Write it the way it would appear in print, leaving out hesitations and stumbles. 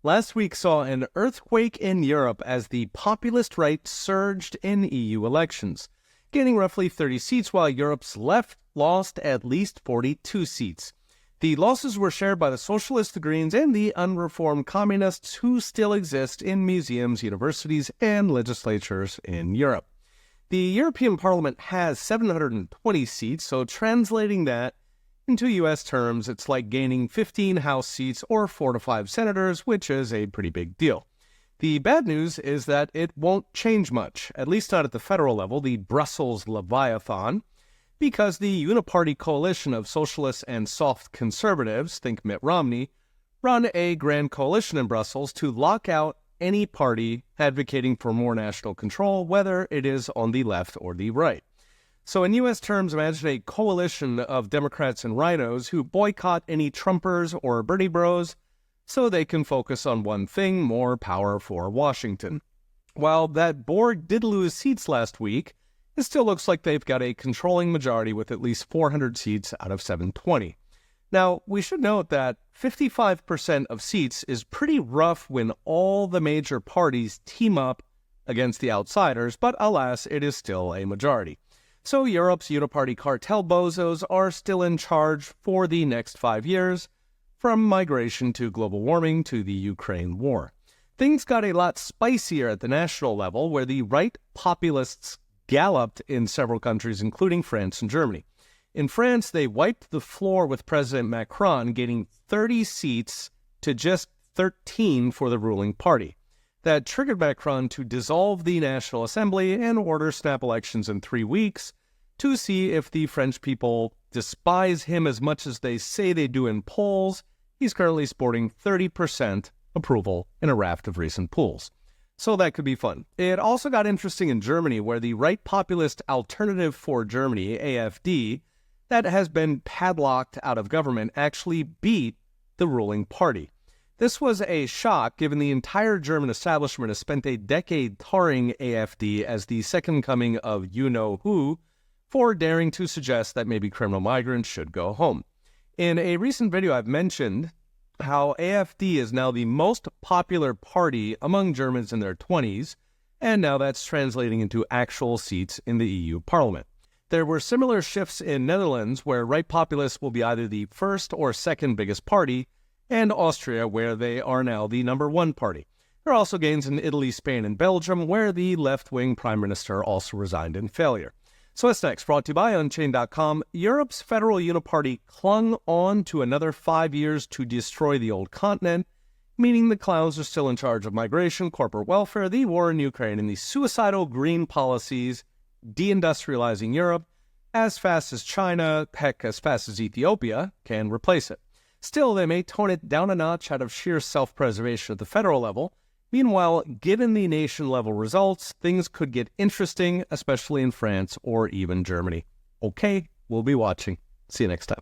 Last week saw an earthquake in Europe as the populist right surged in EU elections, gaining roughly 30 seats while Europe's left lost at least 42 seats. The losses were shared by the Socialists, the Greens, and the unreformed Communists who still exist in museums, universities, and legislatures in Europe. The European Parliament has 720 seats, so translating that into U.S. terms, it's like gaining 15 House seats or 4 to 5 senators, which is a pretty big deal. The bad news is that it won't change much, at least not at the federal level, the Brussels Leviathan, because the uniparty coalition of socialists and soft conservatives, think Mitt Romney, run a grand coalition in Brussels to lock out any party advocating for more national control, whether it is on the left or the right. So in U.S. terms, imagine a coalition of Democrats and rhinos who boycott any Trumpers or Bernie bros so they can focus on one thing: more power for Washington. While that Borg did lose seats last week, it still looks like they've got a controlling majority with at least 400 seats out of 720. Now, we should note that 55% of seats is pretty rough when all the major parties team up against the outsiders, but alas, it is still a majority. So Europe's uniparty cartel bozos are still in charge for the next 5 years, from migration to global warming to the Ukraine war. Things got a lot spicier at the national level, where the right populists galloped in several countries, including France and Germany. In France, they wiped the floor with President Macron, gaining 30 seats to just 13 for the ruling party. That triggered Macron to dissolve the National Assembly and order snap elections in 3 weeks to see if the French people despise him as much as they say they do in polls. He's currently sporting 30% approval in a raft of recent polls. So that could be fun. It also got interesting in Germany, where the right populist Alternative for Germany, AfD, that has been padlocked out of government, actually beat the ruling party. This was a shock, given the entire German establishment has spent a decade tarring AfD as the second coming of you-know-who for daring to suggest that maybe criminal migrants should go home. In a recent video, I've mentioned how AfD is now the most popular party among Germans in their 20s, and now that's translating into actual seats in the EU Parliament. There were similar shifts in Netherlands, where right populists will be either the first or second biggest party, and Austria, where they are now the number one party. There are also gains in Italy, Spain, and Belgium, where the left-wing prime minister also resigned in failure. So what's next? Brought to you by Unchained.com. Europe's federal uniparty clung on to another 5 years to destroy the old continent, meaning the clowns are still in charge of migration, corporate welfare, the war in Ukraine, and the suicidal green policies deindustrializing Europe as fast as China, heck, as fast as Ethiopia, can replace it. Still, they may tone it down a notch out of sheer self-preservation at the federal level. Meanwhile, given the nation-level results, things could get interesting, especially in France or even Germany. Okay, we'll be watching. See you next time.